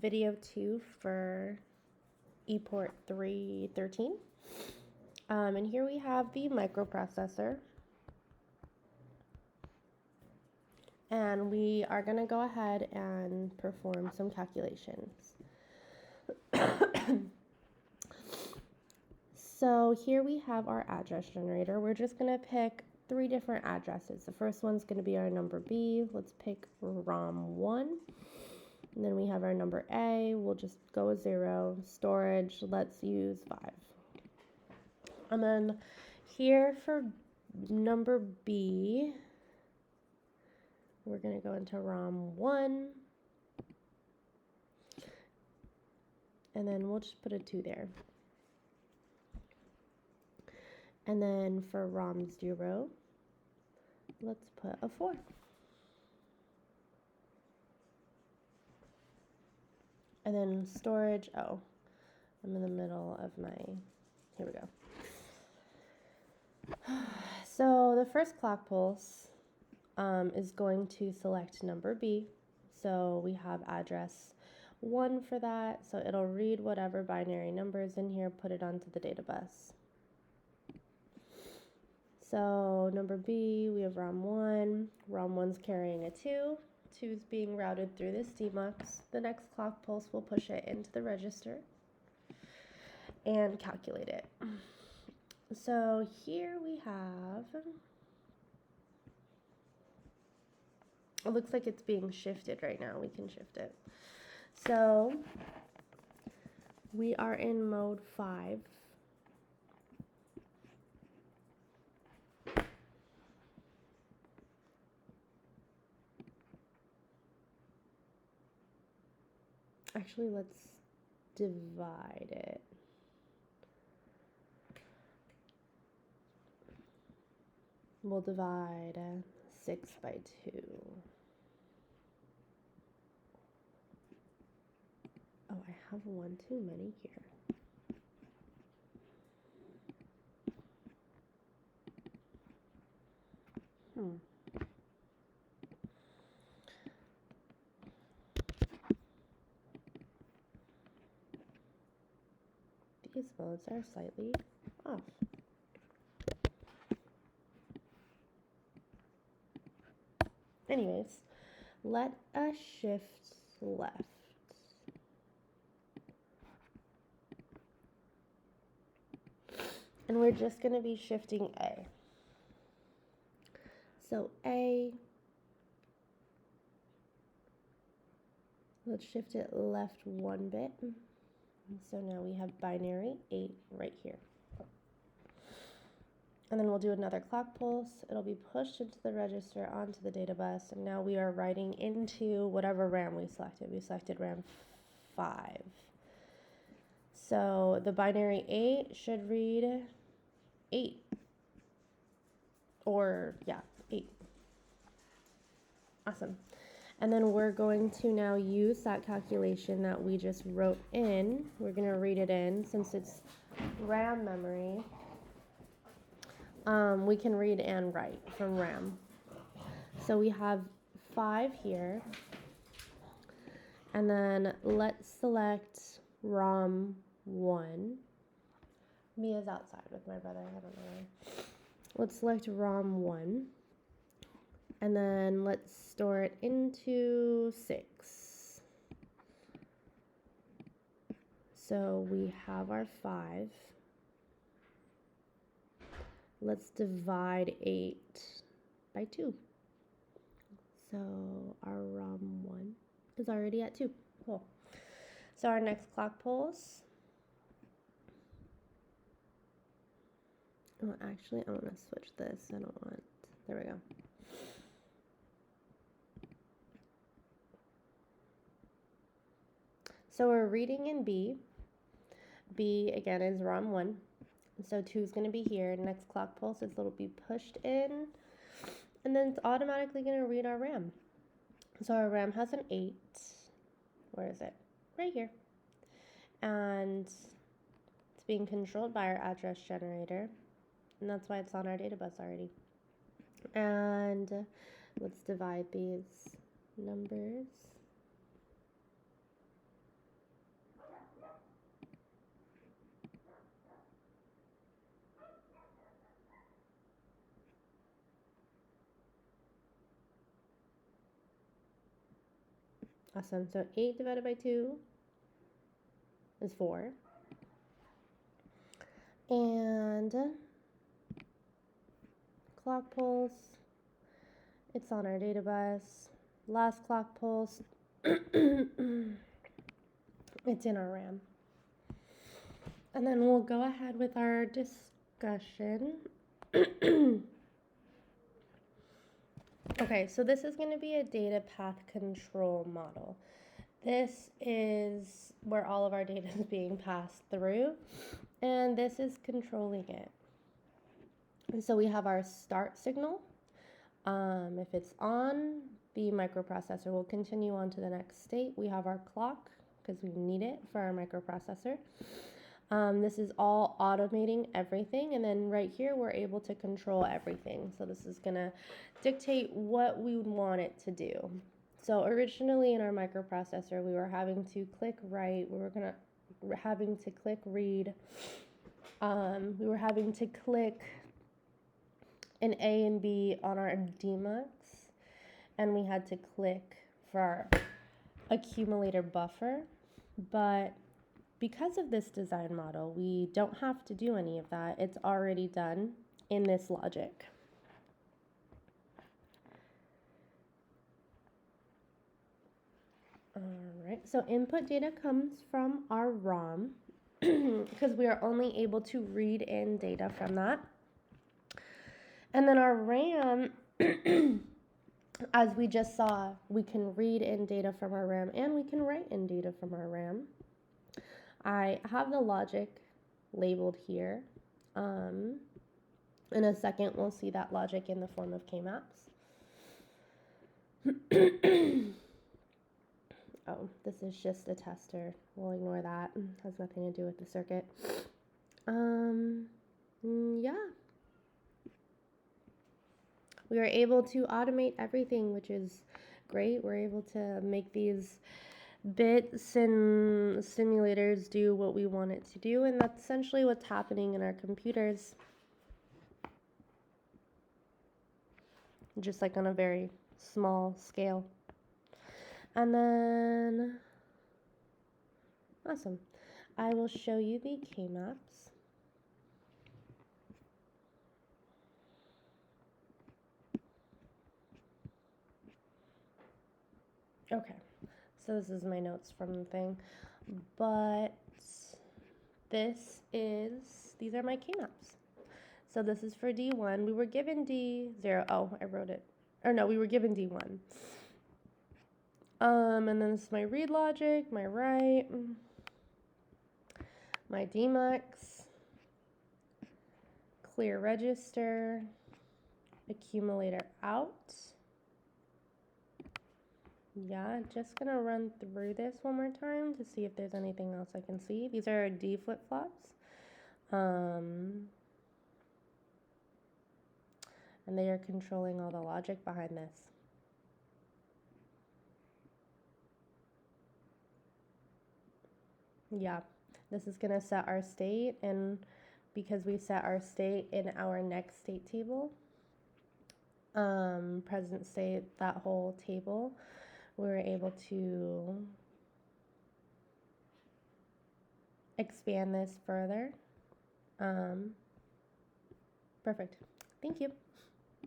Video 2 for ePort 313. And here we have the microprocessor. And we are going to go ahead and perform some calculations. So here we have our address generator. We're just going to pick 3 different addresses. The first one's going to be our number B. Let's pick ROM1. And then we have our number A. We'll just go with 0. Storage, let's use 5. And then here for number B, we're going to go into ROM1. And then we'll just put a 2 there. And then for ROM0, let's put a 4. And then storage, oh, I'm in the middle of my, here we go. So the first clock pulse is going to select number B. So we have address 1 for that. So it'll read whatever binary numbers in here, put it onto the data bus. So number B, we have ROM1. ROM1's carrying a 2. 2 is being routed through this DMUX. The next clock pulse will push it into the register and calculate it. So here we have, it looks like it's being shifted right now. We can shift it. So we are in mode 5. Actually, let's divide it. We'll divide 6 by 2. Oh, I have 1 too many here. These modes are slightly off. Anyways, let us shift left. And we're just going to be shifting A. So A, let's shift it left 1 bit. So now we have binary 8 right here. And then we'll do another clock pulse. It'll be pushed into the register onto the data bus. And now we are writing into whatever RAM we selected. We selected RAM 5. So the binary 8 should read 8. Or, yeah, 8. Awesome. And then we're going to now use that calculation that we just wrote in. We're going to read it in. Since it's RAM memory, we can read and write from RAM. So we have 5 here. And then let's select ROM 1. Mia's outside with my brother. I don't know why. Let's select ROM 1. And then let's store it into 6. So we have our 5. Let's divide 8 by 2. So our ROM1 is already at 2. Cool. So our next clock pulse. Oh, actually, I want to switch this. I don't want, there we go. So we're reading in B. B, again, is ROM1. So 2 is going to be here. Next clock pulse is it'll be pushed in. And then it's automatically going to read our RAM. So our RAM has an 8. Where is it? Right here. And it's being controlled by our address generator. And that's why it's on our data bus already. And let's divide these numbers. Awesome. So 8 divided by 2 is 4. And clock pulse, it's on our data bus. Last clock pulse, it's in our RAM. And then we'll go ahead with our discussion. Okay, so this is going to be a data path control model. This is where all of our data is being passed through, and this is controlling it. And so we have our start signal. If it's on, the microprocessor will continue on to the next state. We have our clock because we need it for our microprocessor. This is all automating everything, and then right here we're able to control everything. So this is gonna dictate what we would want it to do. So originally in our microprocessor, we were having to click write, we were having to click read, we were having to click an A and B on our demux, and we had to click for our accumulator buffer. But because of this design model, we don't have to do any of that. It's already done in this logic. All right, so input data comes from our ROM because we are only able to read in data from that. And then our RAM, as we just saw, we can read in data from our RAM and we can write in data from our RAM. I have the logic labeled here. In a second, we'll see that logic in the form of K-maps. Oh, this is just a tester. We'll ignore that. It has nothing to do with the circuit. Yeah. We are able to automate everything, which is great. We're able to make these bits and simulators do what we want it to do, and that's essentially what's happening in our computers, just like on a very small scale. And then awesome, I will show you the K-maps. Okay, so this is my notes from the thing, but these are my K-maps. So this is for D1. We were given D0. Oh, I wrote it. Or no, we were given D1. And then this is my read logic, my write, my demux, clear register, accumulator out. Yeah, just gonna run through this one more time to see if there's anything else I can see. These are D flip-flops. And they are controlling all the logic behind this. Yeah, this is gonna set our state, and because we set our state in our next state table, present state, that whole table, we were able to expand this further. Perfect. Thank you.